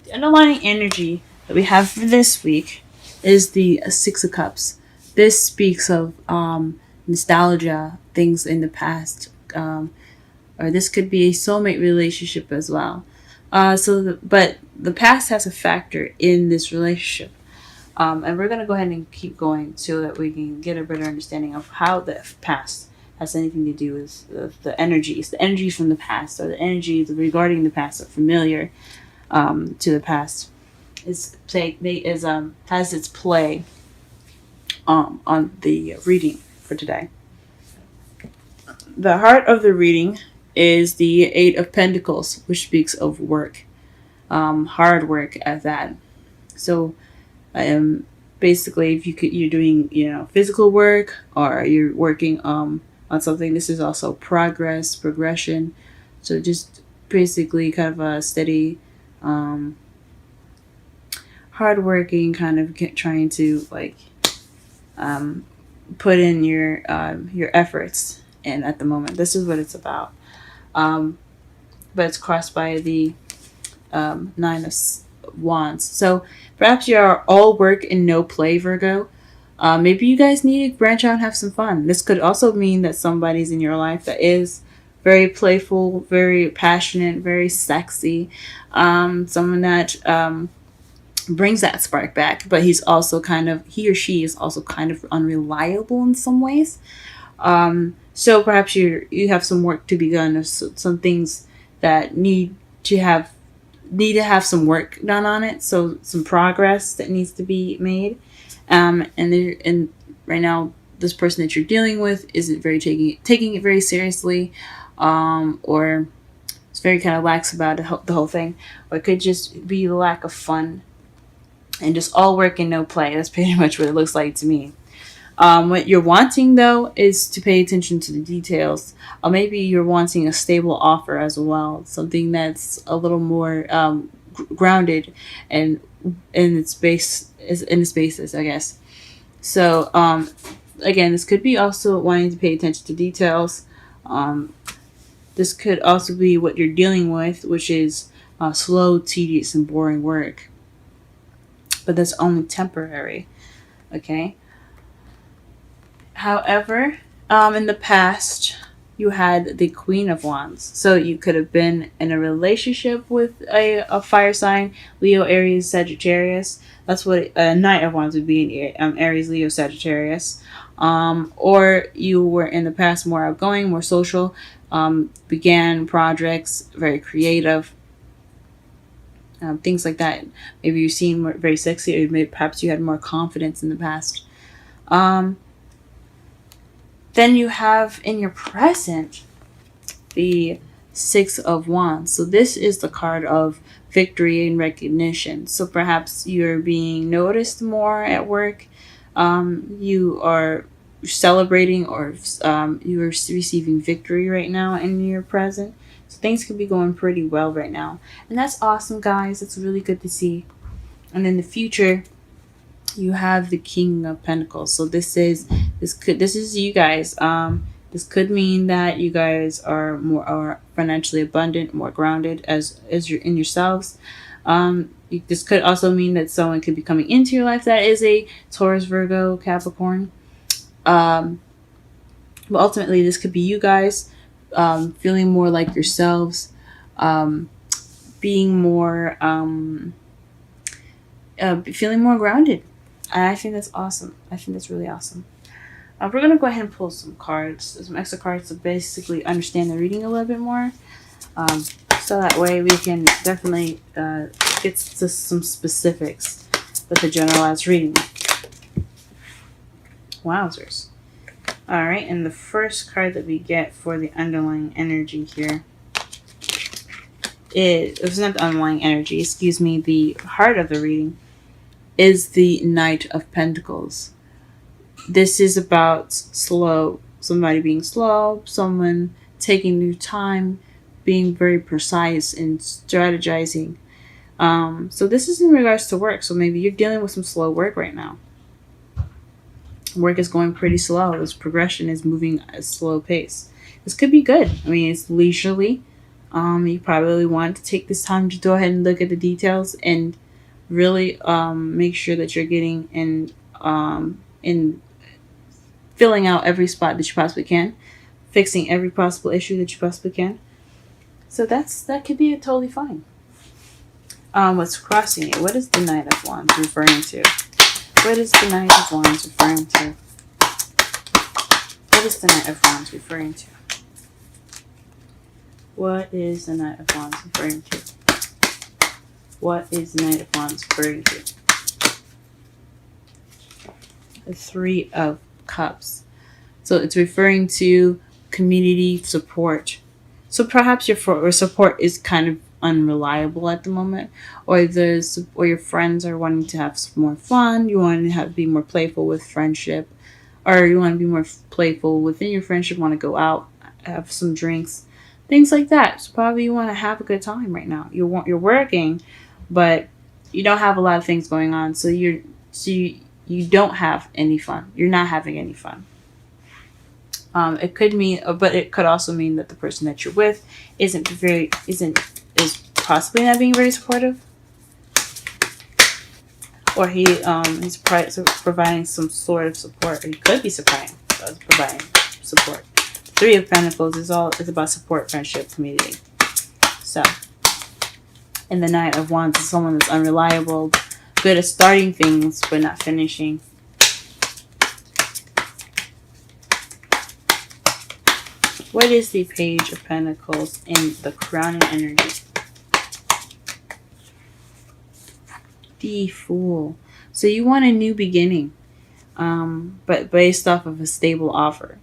The underlying energy that we have for this week is the Six of Cups. This speaks of nostalgia, things in the past, or this could be a soulmate relationship as well. But the past has a factor in this relationship. And we're going to go ahead and keep going so that we can get a better understanding of how the past has anything to do with the energies. The energies from the past, or the energies regarding the past, are familiar to the past. Has its play on the reading for today. The heart of the reading is the Eight of Pentacles, which speaks of work, hard work at that. So basically, if you're doing physical work, or you're working on something, this is also progression. So just basically kind of a steady, hardworking kind of trying to put in your efforts. And at the moment, this is what it's about. But it's crossed by the Nine of Wands. So perhaps you are all work and no play, Virgo. Maybe you guys need to branch out and have some fun. This could also mean that somebody's in your life that is very playful, very passionate, very sexy. Someone that brings that spark back, but he or she is also kind of unreliable in some ways. So perhaps you have some work to be done, or some things that need to have some work done on it. So some progress that needs to be made. And right now, this person that you're dealing with isn't very taking it very seriously, or it's very kind of lax about the whole thing, or it could just be the lack of fun and just all work and no play. That's pretty much what it looks like to me. What you're wanting, though, is to pay attention to the details. Or maybe you're wanting a stable offer as well, something that's a little more grounded and in its basis, I guess. So again, this could be also wanting to pay attention to details. This could also be what you're dealing with, which is slow, tedious, and boring work. But that's only temporary. Okay. However, in the past, you had the Queen of Wands. So you could have been in a relationship with a fire sign, Leo, Aries, Sagittarius. That's what a Knight of Wands would be in Aries, Leo, Sagittarius. Or you were in the past more outgoing, more social, began projects, very creative, things like that. Maybe you seem very sexy, or maybe perhaps you had more confidence in the past. Then you have in your present the Six of Wands. So this is the card of victory and recognition. So perhaps you're being noticed more at work. You are celebrating, or you are receiving victory right now in your present. So things could be going pretty well right now. And that's awesome, guys. It's really good to see. And in the future, you have the King of Pentacles. So this is you guys. This could mean that you guys are financially abundant, more grounded as you're in yourselves. This could also mean that someone could be coming into your life that is a Taurus, Virgo, Capricorn. But ultimately, this could be you guys feeling more like yourselves, being more, feeling more grounded. And I think that's awesome. I think that's really awesome. We're going to go ahead and pull some extra cards to basically understand the reading a little bit more. So that way we can definitely get to some specifics with the generalized reading. Wowzers. Alright, and the first card that we get for the underlying energy here it's not the underlying energy, excuse me, the heart of the reading is the Knight of Pentacles. This is about somebody being slow, someone taking their time, being very precise and strategizing. So this is in regards to work. So maybe you're dealing with some slow work right now. Work is going pretty slow. This progression is moving at a slow pace. This could be good. I mean, it's leisurely. You probably want to take this time to go ahead and look at the details and really make sure that you're getting in filling out every spot that you possibly can, fixing every possible issue that you possibly can. So that could be totally fine. What's crossing it? What is the Knight of Wands referring to? What is the Knight of Wands referring to? What is the Knight of Wands referring to? What is the Knight of Wands referring to? What is the Knight of Wands referring to? The Three of Cups. So it's referring to community support. So perhaps your support is kind of unreliable at the moment, or your friends are wanting to have some more fun. You want to be more playful with friendship, or you want to be more playful within your friendship. Want to go out, have some drinks, things like that. So probably you want to have a good time right now. You're working, but you don't have a lot of things going on. So you don't have any fun. You're not having any fun. It could mean, but it could also mean that the person that you're with is possibly not being very supportive, or he's providing some sort of support, or he could be providing support. Three of Pentacles is about support, friendship, community. So, and the Knight of Wands is someone that's unreliable, good at starting things but not finishing. What is the Page of Pentacles in the crowning energy? The Fool. So you want a new beginning, but based off of a stable offer.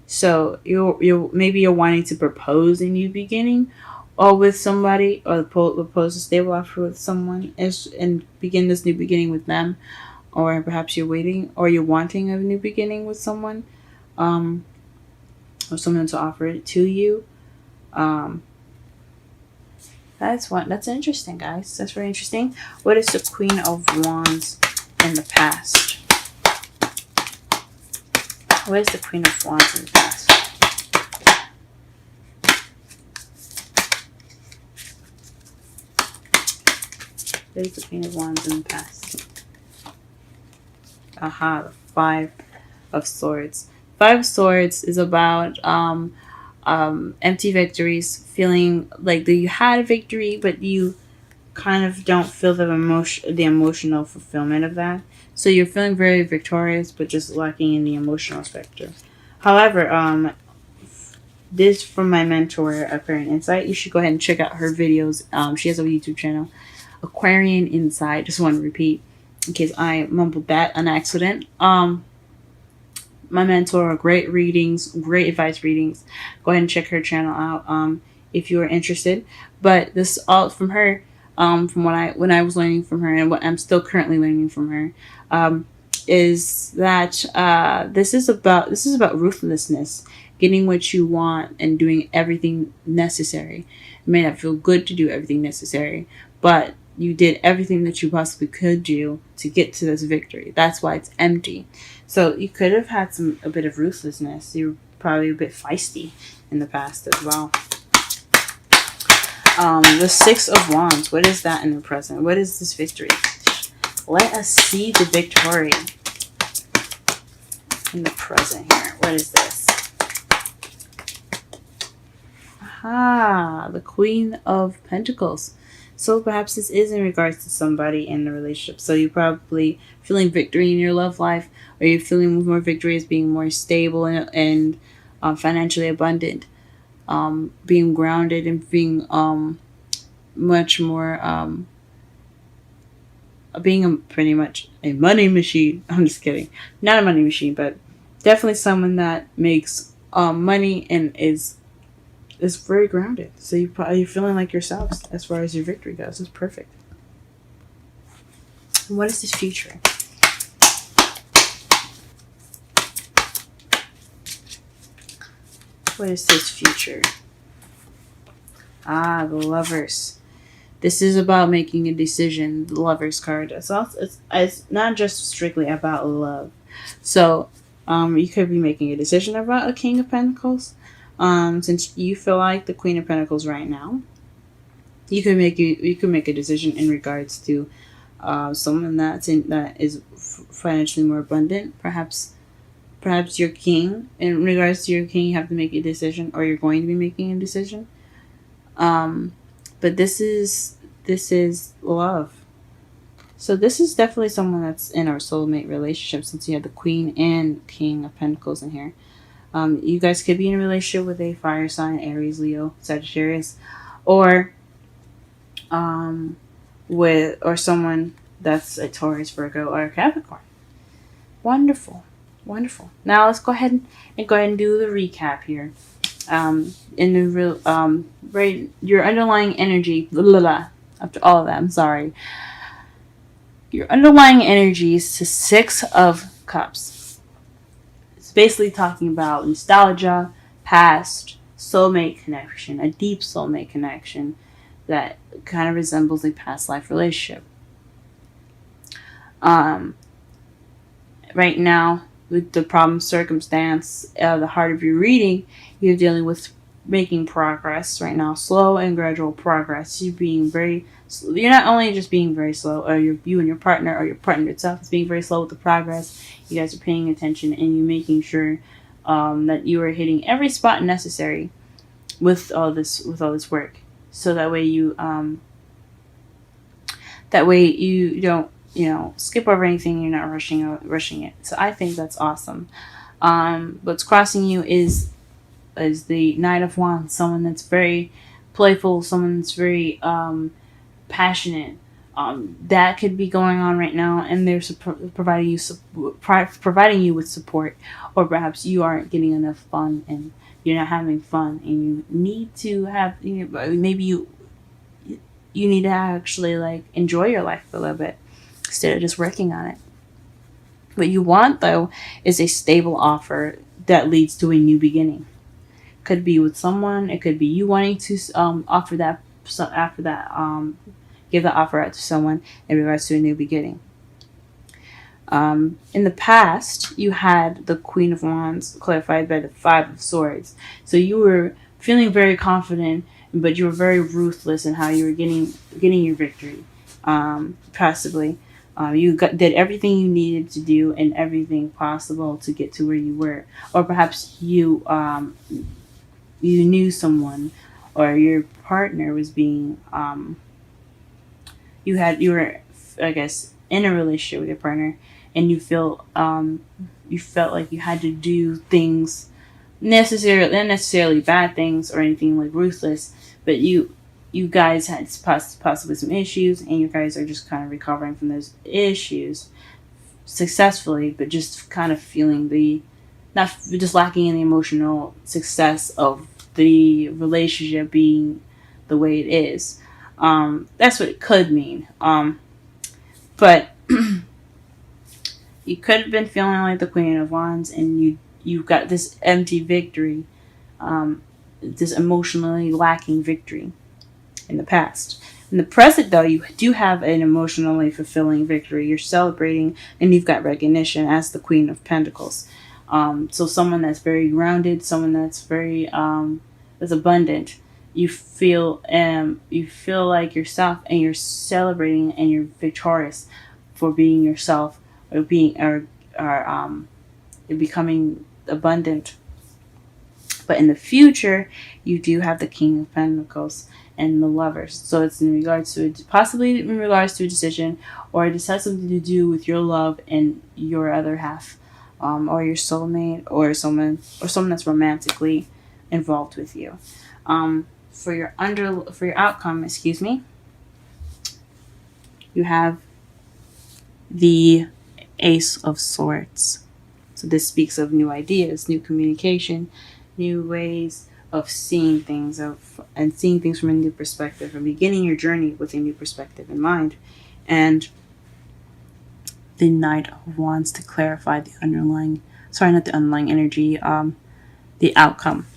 So maybe you're wanting to propose a new beginning, or with somebody, or propose a stable offer with someone, and begin this new beginning with them, or perhaps you're waiting, or you're wanting a new beginning with someone. Or someone to offer it to you. That's interesting, guys. That's very interesting. What is the Queen of Wands in the past? What is the Queen of Wands in the past? What is the Queen of Wands in the past? Aha, the Five of Swords. Five of Swords is about empty victories, feeling like that you had a victory, but you kind of don't feel the emotional fulfillment of that. So you're feeling very victorious, but just lacking in the emotional spectrum. However, this from my mentor, Aquarian Insight. You should go ahead and check out her videos. She has a YouTube channel, Aquarian Insight. Just want to repeat in case I mumbled that on accident. My mentor, great readings, great advice readings. Go ahead and check her channel out if you are interested. But this all from her, from when I was learning from her, and what I'm still currently learning from her, is that this is about ruthlessness, getting what you want and doing everything necessary. It may not feel good to do everything necessary, but you did everything that you possibly could do to get to this victory. That's why it's empty. So you could have had a bit of ruthlessness. You were probably a bit feisty in the past as well. The Six of Wands. What is that in the present? What is this victory? Let us see the victory in the present here. What is this? Aha, the Queen of Pentacles. So perhaps this is in regards to somebody in the relationship. So you're probably feeling victory in your love life, or you're feeling more victory as being more stable and financially abundant, being grounded and being much more being pretty much a money machine. I'm just kidding, not a money machine, but definitely someone that makes money and is very grounded. So you're feeling like yourselves as far as your victory goes. It's perfect. And what is this future? What is this future? Ah, the Lovers. This is about making a decision. The Lovers card. It's not just strictly about love. So you could be making a decision about a King of Pentacles. Since you feel like the Queen of Pentacles right now, you could make a decision in regards to someone that is financially more abundant. Perhaps your king. In regards to your king, you have to make a decision, or you're going to be making a decision. Um, but this is love. So this is definitely someone that's in our soulmate relationship, since you have the Queen and King of Pentacles in here. You guys could be in a relationship with a fire sign, Aries, Leo, Sagittarius, or with someone that's a Taurus, Virgo, or a Capricorn. Wonderful, wonderful. Now let's go ahead and do the recap here. In the real right, your underlying energy. Blah, blah, blah, after all of that, I'm sorry. Your underlying energy is the Six of Cups. It's basically talking about nostalgia, past, soulmate connection, a deep soulmate connection that kind of resembles a past life relationship. Right now, with the problem circumstance, the heart of your reading, you're dealing with making progress right now, slow and gradual progress. You're not only just being very slow, or you and your partner, or your partner itself is being very slow with the progress. You guys are paying attention, and you're making sure that you are hitting every spot necessary with all this work, so that way you don't skip over anything. You're not rushing it. So I think that's awesome. What's crossing you is the Knight of Wands, someone that's very playful, someone that's very passionate. That could be going on right now, and they're providing you with support, or perhaps you aren't getting enough fun, and you're not having fun, and you need to have. Maybe you need to actually enjoy your life a little bit instead of just working on it. What you want, though, is a stable offer that leads to a new beginning. Could be with someone. It could be you wanting to offer that. So after that, give the offer out to someone in regards to a new beginning. In the past, you had the Queen of Wands clarified by the Five of Swords. So you were feeling very confident, but you were very ruthless in how you were getting your victory. Possibly, did everything you needed to do and everything possible to get to where you were, or perhaps you knew someone, or your partner was being you were, I guess, in a relationship with your partner, and you felt like you had to do things not necessarily bad things or anything like ruthless, but you guys had possibly some issues, and you guys are just kind of recovering from those issues successfully, but just kind of feeling not just lacking in the emotional success of the relationship being the way it is. That's what it could mean. But you could have been feeling like the Queen of Wands, and you got this empty victory, this emotionally lacking victory in the past. In the present, though, you do have an emotionally fulfilling victory. You're celebrating, and you've got recognition as the Queen of Pentacles. So someone that's very grounded, someone that's very that's abundant. You feel like yourself, and you're celebrating, and you're victorious for being yourself, or you're becoming abundant. But in the future, you do have the King of Pentacles and the Lovers. So it's possibly in regards to a decision, or it has something to do with your love and your other half, or your soulmate, or someone that's romantically involved with you. For your outcome, you have the Ace of Swords. So this speaks of new ideas, new communication, new ways of seeing things, seeing things from a new perspective, and beginning your journey with a new perspective in mind. And the Knight of Wands to clarify the energy, the outcome.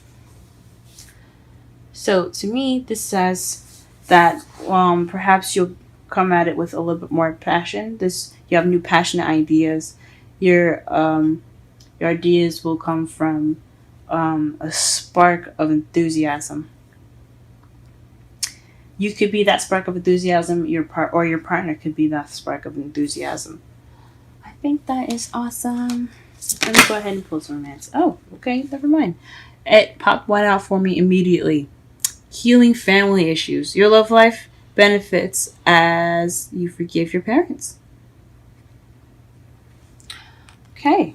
So to me, this says that perhaps you'll come at it with a little bit more passion. You have new passionate ideas. Your ideas will come from a spark of enthusiasm. You could be that spark of enthusiasm. Your partner could be that spark of enthusiasm. I think that is awesome. Let me go ahead and pull some romance. Oh, okay, never mind. It popped one out for me immediately. Healing family issues. Your love life benefits as you forgive your parents. Okay.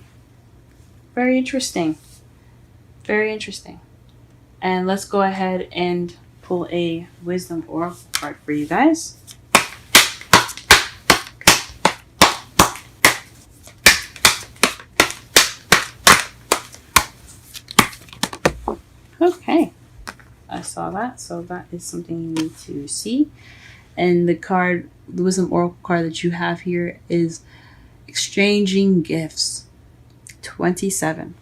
Very interesting. Very interesting. And let's go ahead and pull a wisdom oracle card for you guys. Okay. I saw that, so that is something you need to see. And the wisdom oracle card that you have here is exchanging gifts. 27.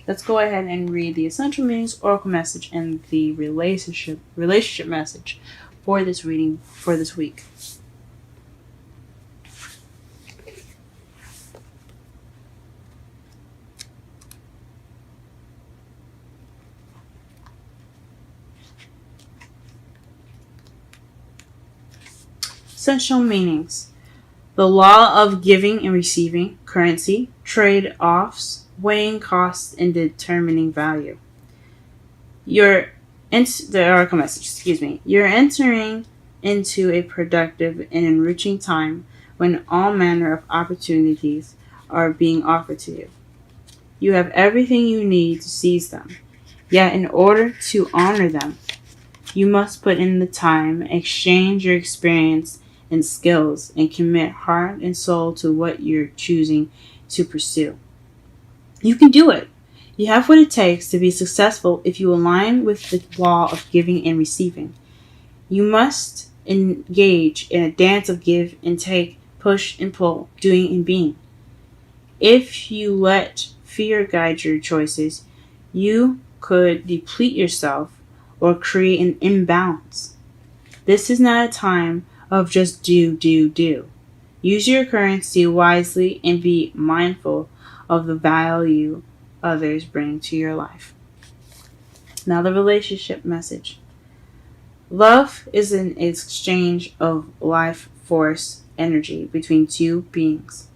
Let's go ahead and read the essential meanings, oracle message, and the relationship message for this reading for this week. Essential meanings. The law of giving and receiving, currency, trade-offs, weighing costs, and determining value. The oracle message, You're entering into a productive and enriching time when all manner of opportunities are being offered to you. You have everything you need to seize them. Yet in order to honor them, you must put in the time, exchange your experience and skills, and commit heart and soul to what you're choosing to pursue. You can do it. You have what it takes to be successful if you align with the law of giving and receiving. You must engage in a dance of give and take, push and pull, doing and being. If you let fear guide your choices, you could deplete yourself or create an imbalance. This is not a time of just do. Use your currency wisely and be mindful of the value others bring to your life. Now the relationship message. Love is an exchange of life force energy between two beings.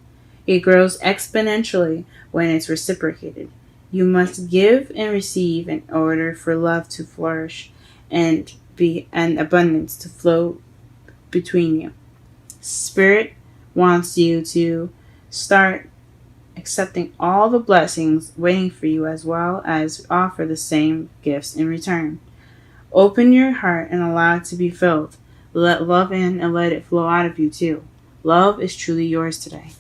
It grows exponentially when it's reciprocated. You must give and receive in order for love to flourish and abundance to flow between you. Spirit wants you to start accepting all the blessings waiting for you as well as offer the same gifts in return. Open your heart and allow it to be filled. Let love in and let it flow out of you too. Love is truly yours today.